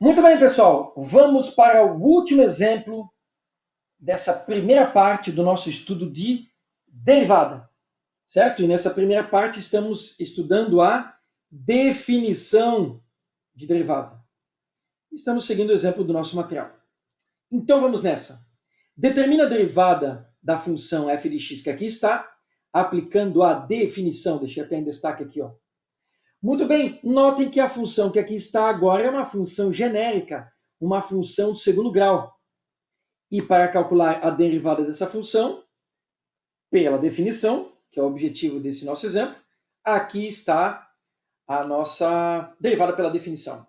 Muito bem, pessoal. Vamos para o último exemplo dessa primeira parte do nosso estudo de derivada, certo? E nessa primeira parte estamos estudando a definição de derivada. Estamos seguindo o exemplo do nosso material. Então vamos nessa. Determina a derivada da função f de x que aqui está, aplicando a definição. Deixei até em destaque aqui, ó. Muito bem, notem que a função que aqui está agora é uma função genérica, uma função de segundo grau. E para calcular a derivada dessa função, pela definição, que é o objetivo desse nosso exemplo, aqui está a nossa derivada pela definição.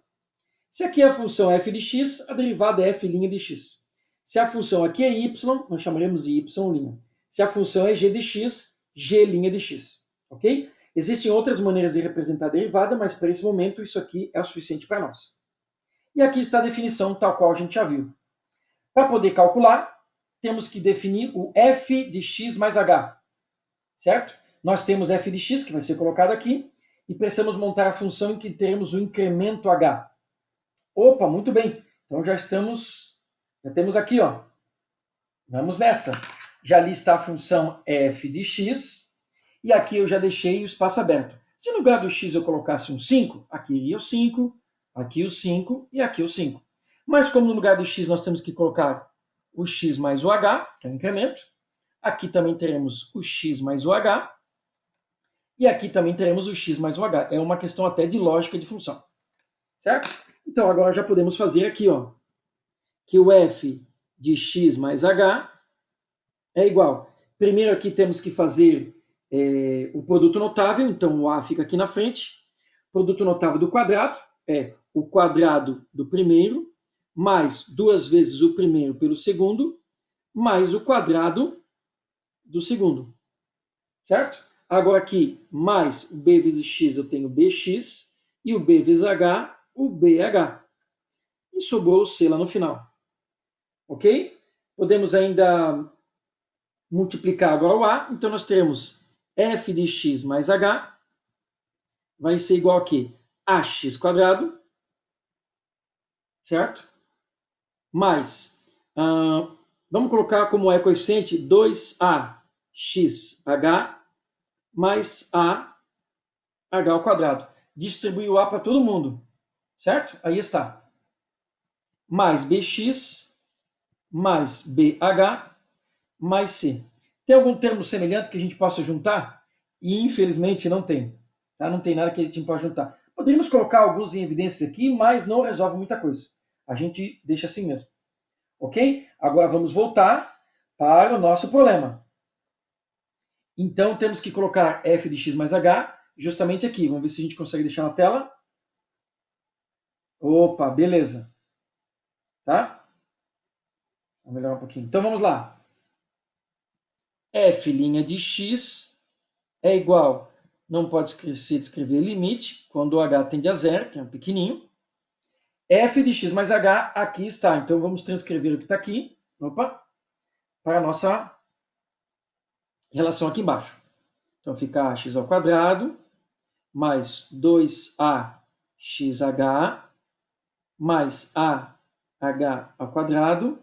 Se aqui a função é f de x, a derivada é f' de x. Se a função aqui é y, nós chamaremos de y'. Se a função é g de x, g' de x. Ok? Existem outras maneiras de representar a derivada, mas para esse momento isso aqui é o suficiente para nós. E aqui está a definição tal qual a gente já viu. Para poder calcular, temos que definir o f de x mais h. Certo? Nós temos f de x, que vai ser colocado aqui, e precisamos montar a função em que teremos o incremento h. Opa, muito bem. Então já temos aqui, ó. Vamos nessa. Já ali está a função f de x, e aqui eu já deixei o espaço aberto. Se no lugar do x eu colocasse um 5, aqui iria o 5, aqui o 5 e aqui o 5. Mas como no lugar do x nós temos que colocar o x mais o h, que é o incremento, aqui também teremos o x mais o h, e aqui também teremos o x mais o h. É uma questão até de lógica de função. Certo? Então agora já podemos fazer aqui, ó, que o f de x mais h é igual. Primeiro aqui temos que fazer o produto notável, então o a fica aqui na frente. Produto notável do quadrado é o quadrado do primeiro, mais 2 vezes o primeiro pelo segundo, mais o quadrado do segundo. Certo? Agora aqui, mais b vezes x, eu tenho bx, e o b vezes h, o bh. E sobrou o c lá no final. Ok? Podemos ainda multiplicar agora o a, então nós teremos f de x mais h vai ser igual a quê? Ax quadrado, certo? Mais, vamos colocar como é coeficiente 2axh mais a h ao quadrado. Distribui o a para todo mundo, certo? Aí está. Mais bx mais bh mais c. Tem algum termo semelhante que a gente possa juntar? E infelizmente não tem. Tá? Não tem nada que a gente possa juntar. Poderíamos colocar alguns em evidência aqui, mas não resolve muita coisa. A gente deixa assim mesmo. Ok? Agora vamos voltar para o nosso problema. Então temos que colocar f de x mais h justamente aqui. Vamos ver se a gente consegue deixar na tela. Opa, beleza. Tá? Vamos melhorar um pouquinho. Então vamos lá. F' de x é igual, não pode se descrever limite, quando o h tende a zero, que é um pequenininho. F de x mais h aqui está. Então vamos transcrever o que está aqui, para a nossa relação aqui embaixo. Então fica ax ao quadrado mais 2axh mais ah ao quadrado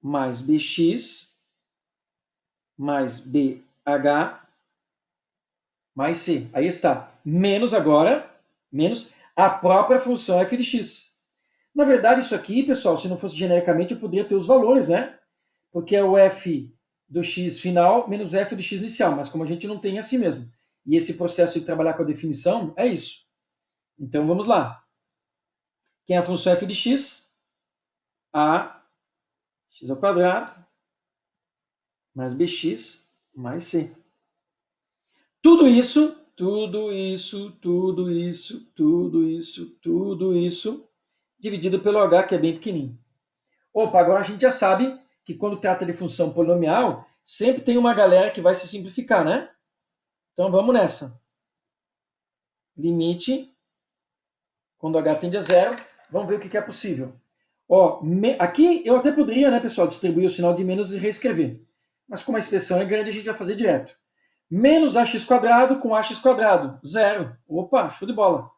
mais bx mais bh mais c. Aí está. Menos agora, menos a própria função f de x. Na verdade, isso aqui, pessoal, se não fosse genericamente, eu poderia ter os valores, né? Porque é o f do x final menos f do x inicial. Mas como a gente não tem, é assim mesmo. E esse processo de trabalhar com a definição é isso. Então, vamos lá. Quem é a função f de x? A x ao quadrado mais bx mais c. Tudo isso dividido pelo h, que é bem pequenininho. Opa, agora a gente já sabe que quando trata de função polinomial, sempre tem uma galera que vai se simplificar, né? Então vamos nessa. Limite, quando h tende a zero, vamos ver o que é possível. Ó, aqui eu até poderia, né, pessoal, distribuir o sinal de menos e reescrever. Mas como a expressão é grande, a gente vai fazer direto. Menos ax quadrado com ax quadrado. Zero. Opa, show de bola.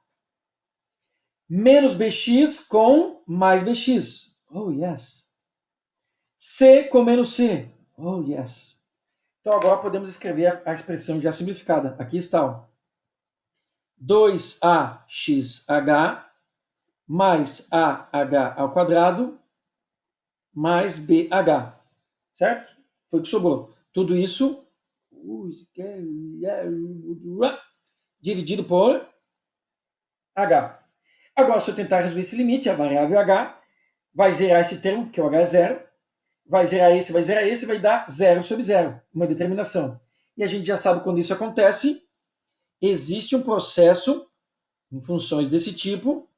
Menos bx com mais bx. Oh, yes. C com menos c. Oh, yes. Então, agora podemos escrever a expressão já simplificada. Aqui está, ó. 2axh mais AH ao quadrado mais BH. Certo? Foi o que sobrou. Tudo isso dividido por H. Agora, se eu tentar resolver esse limite, a variável H vai zerar esse termo, porque o H é zero, vai zerar esse, vai dar 0 sobre 0, uma determinação. E a gente já sabe quando isso acontece, existe um processo em funções desse tipo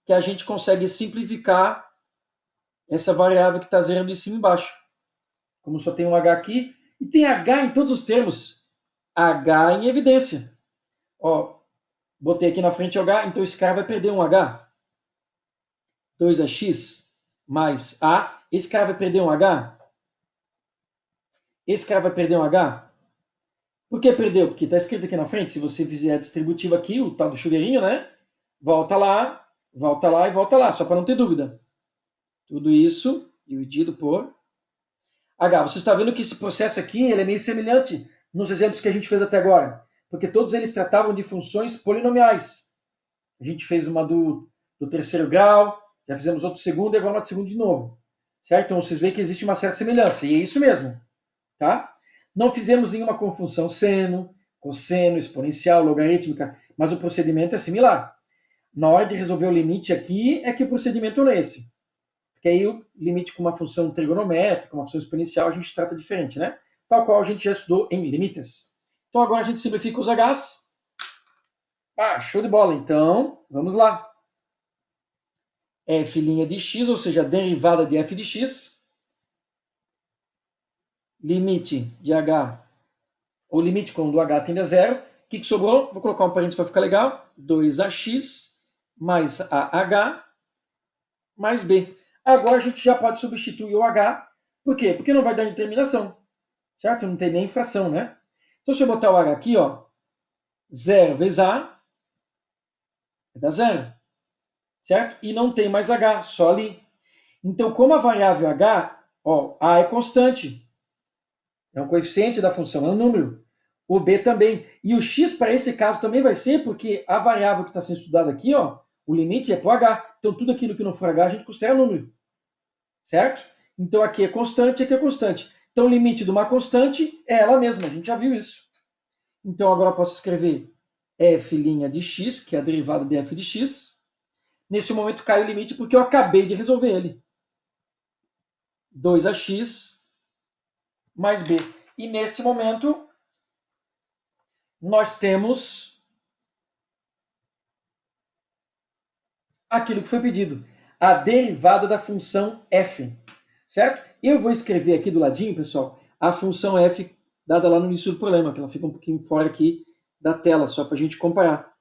que a gente consegue simplificar essa variável que está zerando de cima e embaixo. Como só tem um H aqui, e tem H em todos os termos. H em evidência. Ó, botei aqui na frente o H, então esse cara vai perder um H. 2x mais A. Esse cara vai perder um H. Esse cara vai perder um H. Por que perdeu? Porque está escrito aqui na frente, se você fizer a distributiva aqui, o tal do chuveirinho, né? Volta lá e volta lá, só para não ter dúvida. Tudo isso dividido por H. Você está vendo que esse processo aqui ele é meio semelhante nos exemplos que a gente fez até agora, porque todos eles tratavam de funções polinomiais. A gente fez uma do terceiro grau, já fizemos outro segundo e agora uma de segundo de novo. Certo? Então vocês veem que existe uma certa semelhança, e é isso mesmo. Tá? Não fizemos nenhuma com função seno, cosseno, exponencial, logarítmica, mas o procedimento é similar. Na hora de resolver o limite aqui, é que o procedimento não é esse. Porque aí o limite com uma função trigonométrica, uma função exponencial, a gente trata diferente, né? Tal qual a gente já estudou em limites. Então agora a gente simplifica os H's. Ah, show de bola. Então, vamos lá. F' de x, ou seja, a derivada de f de x. Limite de h, ou limite quando h tende a zero. O que sobrou? Vou colocar um parênteses para ficar legal. 2ax mais AH mais B. Agora a gente já pode substituir o H. Por quê? Porque não vai dar determinação. Certo? Não tem nem fração, né? Então, se eu botar o H aqui, ó, 0 vezes A, vai dar 0. Certo? E não tem mais H, só ali. Então, como a variável H, ó, A é constante. É um coeficiente da função, é um número. O B também. E o x, para esse caso, também vai ser, porque a variável que está sendo estudada aqui, ó, o limite é para o H. Então, tudo aquilo que não for H, a gente considera número. Certo? Então, aqui é constante, aqui é constante. Então, o limite de uma constante é ela mesma. A gente já viu isso. Então, agora eu posso escrever f' de x, que é a derivada de f de x. Nesse momento, cai o limite porque eu acabei de resolver ele. 2ax mais b. E nesse momento, nós temos aquilo que foi pedido, a derivada da função f, certo? Eu vou escrever aqui do ladinho, pessoal, a função f dada lá no início do problema, que ela fica um pouquinho fora aqui da tela, só para a gente comparar.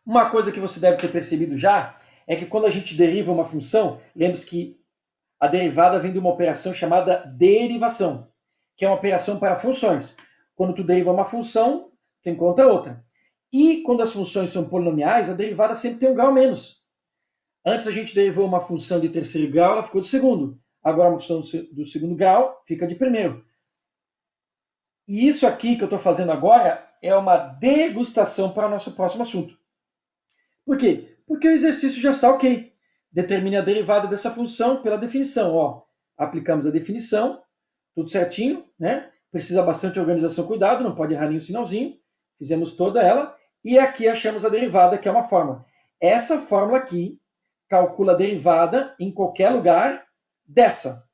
Uma coisa que você deve ter percebido já é que quando a gente deriva uma função, lembre-se que a derivada vem de uma operação chamada derivação, que é uma operação para funções. Quando tu deriva uma função, tu encontra outra. E quando as funções são polinomiais, a derivada sempre tem um grau menos. Antes a gente derivou uma função de terceiro grau, ela ficou de segundo. Agora uma função do segundo grau fica de primeiro. E isso aqui que eu estou fazendo agora é uma degustação para o nosso próximo assunto. Por quê? Porque o exercício já está ok. Determine a derivada dessa função pela definição. Ó, aplicamos a definição, tudo certinho, né? Precisa bastante organização, cuidado, não pode errar nenhum sinalzinho. Fizemos toda ela. E aqui achamos a derivada, que é uma fórmula. Essa fórmula aqui calcula a derivada em qualquer lugar dessa.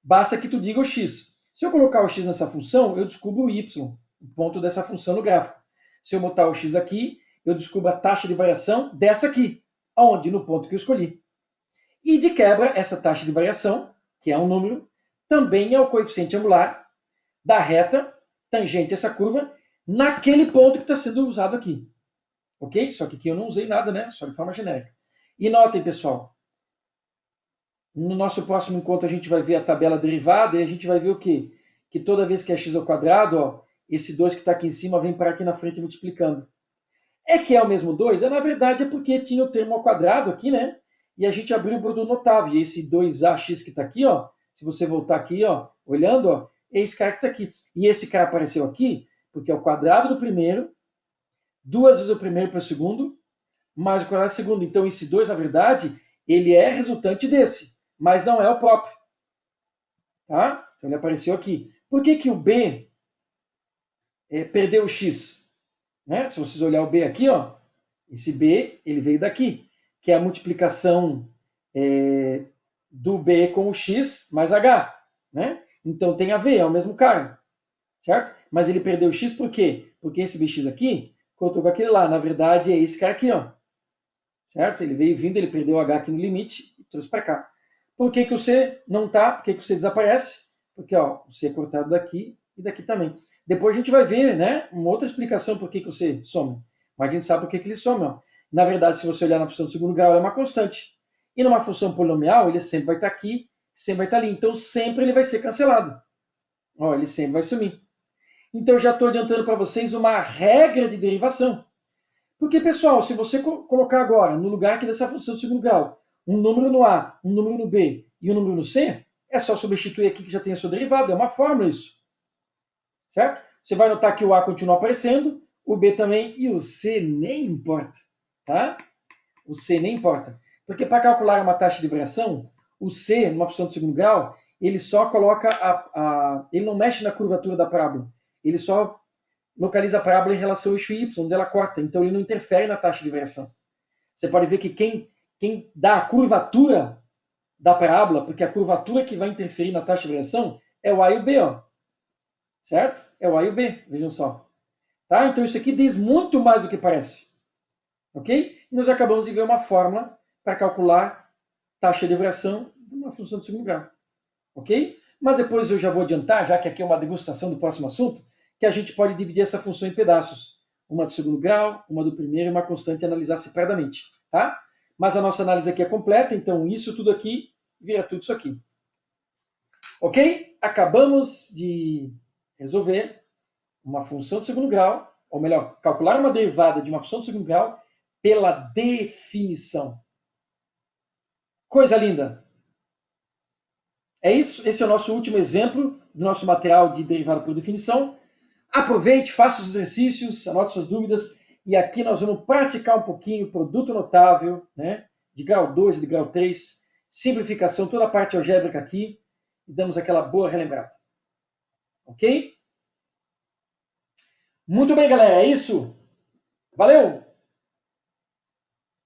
Basta que tu diga o x. Se eu colocar o x nessa função, eu descubro o y, o ponto dessa função no gráfico. Se eu botar o x aqui, eu descubro a taxa de variação dessa aqui. Aonde? No ponto que eu escolhi. E de quebra, essa taxa de variação, que é um número, também é o coeficiente angular da reta tangente a essa curva naquele ponto que está sendo usado aqui. Ok? Só que aqui eu não usei nada, né? Só de forma genérica. E notem, pessoal, no nosso próximo encontro a gente vai ver a tabela derivada e a gente vai ver o quê? Que toda vez que é x ao quadrado, ó, esse 2 que está aqui em cima vem para aqui na frente multiplicando. É que é o mesmo 2? Na verdade é porque tinha o termo ao quadrado aqui, né? E a gente abriu o bordo notável. E esse 2ax que está aqui, ó, se você voltar aqui, ó, olhando, ó, é esse cara que está aqui. E esse cara apareceu aqui porque é o quadrado do primeiro, 2 vezes o primeiro para o segundo, mais o quadrado do segundo. Então esse 2, na verdade, ele é resultante desse, mas não é o próprio. Tá? Então ele apareceu aqui. Por que, que o B perdeu o x? Né? Se vocês olharem o B aqui, ó, esse B ele veio daqui, que é a multiplicação do B com o x mais h. Né? Então tem a ver, é o mesmo cara. Certo? Mas ele perdeu o x por quê? Porque esse bx aqui contou com aquele lá. Na verdade, é esse cara aqui, ó. Certo? Ele veio vindo, ele perdeu o h aqui no limite e trouxe para cá. Por que, que o c não tá? Por que, que o c desaparece? Porque ó, o c é cortado daqui e daqui também. Depois a gente vai ver, né, uma outra explicação por que, que o c some. Mas a gente sabe por que, que ele some. Ó. Na verdade, se você olhar na função de segundo grau, ela é uma constante. E numa função polinomial, ele sempre vai estar aqui, sempre vai estar ali. Então, sempre ele vai ser cancelado. Ó, ele sempre vai sumir. Então, eu já estou adiantando para vocês uma regra de derivação. Porque, pessoal, se você colocar agora, no lugar aqui dessa função de segundo grau, um número no A, um número no B e um número no C, é só substituir aqui que já tem a sua derivada. É uma fórmula isso. Certo? Você vai notar que o A continua aparecendo, o B também, e o C nem importa. Tá? O C nem importa. Porque para calcular uma taxa de variação, o C, numa função de segundo grau, ele só coloca ele não mexe na curvatura da parábola. Ele só localiza a parábola em relação ao eixo y, onde ela corta. Então ele não interfere na taxa de variação. Você pode ver que quem dá a curvatura da parábola, porque a curvatura que vai interferir na taxa de variação é o A e o B, ó. Certo? É o A e o B, vejam só. Tá? Então isso aqui diz muito mais do que parece. Ok? E nós acabamos de ver uma fórmula para calcular taxa de variação de uma função de segundo grau. Ok? Mas depois eu já vou adiantar, já que aqui é uma degustação do próximo assunto, que a gente pode dividir essa função em pedaços. Uma do segundo grau, uma do primeiro e uma constante e analisar separadamente. Tá? Mas a nossa análise aqui é completa, então isso tudo aqui vira tudo isso aqui. Ok? Acabamos de resolver uma função de segundo grau, ou melhor, calcular uma derivada de uma função de segundo grau pela definição. Coisa linda! É isso, esse é o nosso último exemplo do nosso material de derivada por definição. Aproveite, faça os exercícios, anote suas dúvidas, e aqui nós vamos praticar um pouquinho produto notável, né, de grau 2 e de grau 3, simplificação, toda a parte algébrica aqui, e damos aquela boa relembrada. Ok? Muito bem, galera, é isso. Valeu!